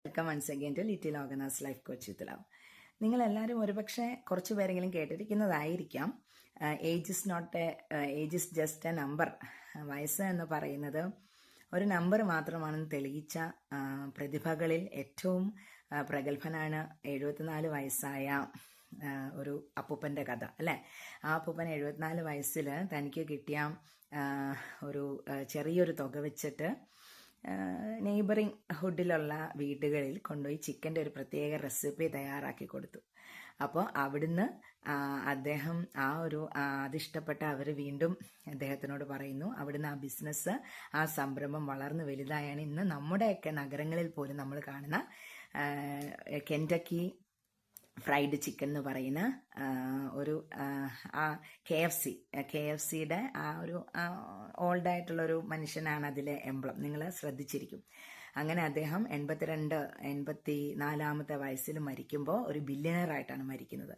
Welcome once again to little organise life coach with love. നിങ്ങളെല്ലാവരും ഒരുപക്ഷെ കുറച്ച് പേരെങ്കിലും കേട്ടിരിക്കുന്നതായിരിക്കാം, age is just a number. വയസ്സ് എന്ന് പറയുന്നത് ഒരു നമ്പർ മാത്രമാണെന്ന് തെളിയിച്ച പ്രതിഭകളിൽ ഏറ്റവും പ്രഗത്ഭനാണ് 74 വയസ്സായ ഒരു അപ്പൂപ്പൻ്റെ കഥ അല്ലേ. ആ അപ്പൂപ്പൻ 74 വയസ്സിൽ തനിക്ക് കിട്ടിയ ഒരു ചെറിയൊരു തുക വെച്ചിട്ട് നെയ്ബറിങ് ഹുഡിലുള്ള വീടുകളിൽ കൊണ്ടുപോയി ചിക്കൻ്റെ ഒരു പ്രത്യേക റെസിപ്പി തയ്യാറാക്കി കൊടുത്തു. അപ്പോൾ അവിടുന്ന് അദ്ദേഹം അതിഷ്ടപ്പെട്ട അവർ വീണ്ടും അദ്ദേഹത്തിനോട് പറയുന്നു. അവിടുന്ന് ആ ബിസിനസ്, ആ സംരംഭം വളർന്ന് വലുതായാണ് ഇന്ന് നമ്മുടെയൊക്കെ നഗരങ്ങളിൽ പോലും നമ്മൾ കാണുന്ന കെൻറ്റക്കി ഫ്രൈഡ് ചിക്കൻ എന്ന് പറയുന്ന ഒരു KFCയുടെ ആ ഒരു ഓൾഡായിട്ടുള്ളൊരു മനുഷ്യനാണ് അതിലെ എംബ്ലം. നിങ്ങൾ ശ്രദ്ധിച്ചിരിക്കും. അങ്ങനെ അദ്ദേഹം 84 വയസ്സിൽ മരിക്കുമ്പോൾ ഒരു ബില്യണറായിട്ടാണ് മരിക്കുന്നത്.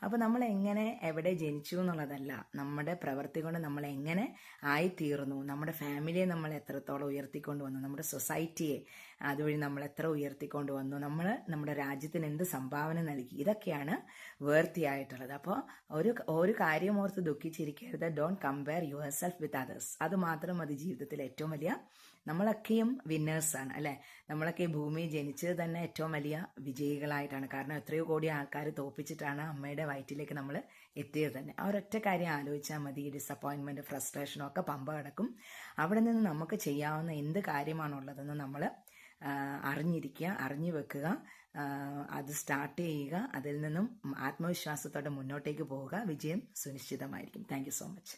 അപ്പോൾ നമ്മൾ എങ്ങനെ എവിടെ ജനിച്ചു എന്നുള്ളതല്ല, നമ്മുടെ പ്രവൃത്തി കൊണ്ട് നമ്മൾ എങ്ങനെ ആയിത്തീർന്നു, നമ്മുടെ ഫാമിലിയെ നമ്മൾ എത്രത്തോളം ഉയർത്തിക്കൊണ്ട് വന്നു, നമ്മുടെ സൊസൈറ്റിയെ അതുവഴി നമ്മൾ എത്ര ഉയർത്തിക്കൊണ്ട് വന്നു, നമ്മൾ നമ്മുടെ രാജ്യത്തിന് എന്ത് സംഭാവന നൽകി, ഇതൊക്കെയാണ് വേർത്തിയായിട്ടുള്ളത്. അപ്പോൾ ഒരു കാര്യം ഓർത്ത് ദുഃഖിച്ചിരിക്കരുത്. Don't compare yourself with others. അത് മാത്രം മതി ജീവിതത്തിൽ ഏറ്റവും വലിയ. നമ്മളൊക്കെയും വിന്നേഴ്സാണ് അല്ലേ. നമ്മളൊക്കെ ഈ ഭൂമിയിൽ ജനിച്ചത് തന്നെ ഏറ്റവും വലിയ വിജയികളായിട്ടാണ്. കാരണം എത്രയോ കോടി ആൾക്കാർ തോപ്പിച്ചിട്ടാണ് അമ്മയുടെ വയറ്റിലേക്ക് നമ്മൾ എത്തിയത് തന്നെ. ആ ഒരൊറ്റ കാര്യം ആലോചിച്ചാൽ മതി. ഡിസപ്പോയിൻമെൻറ്റ്, ഫ്രസ്ട്രേഷനും ഒക്കെ പമ്പ കിടക്കും. അവിടെ നിന്ന് നമുക്ക് ചെയ്യാവുന്ന എന്ത് കാര്യമാണുള്ളതെന്ന് നമ്മൾ അറിഞ്ഞിരിക്കുക, അറിഞ്ഞു വെക്കുക, അത് സ്റ്റാർട്ട് ചെയ്യുക. അതിൽ നിന്നും ആത്മവിശ്വാസത്തോടെ മുന്നോട്ടേക്ക് പോവുക. വിജയം സുനിശ്ചിതമായിരിക്കും. Thank you so much.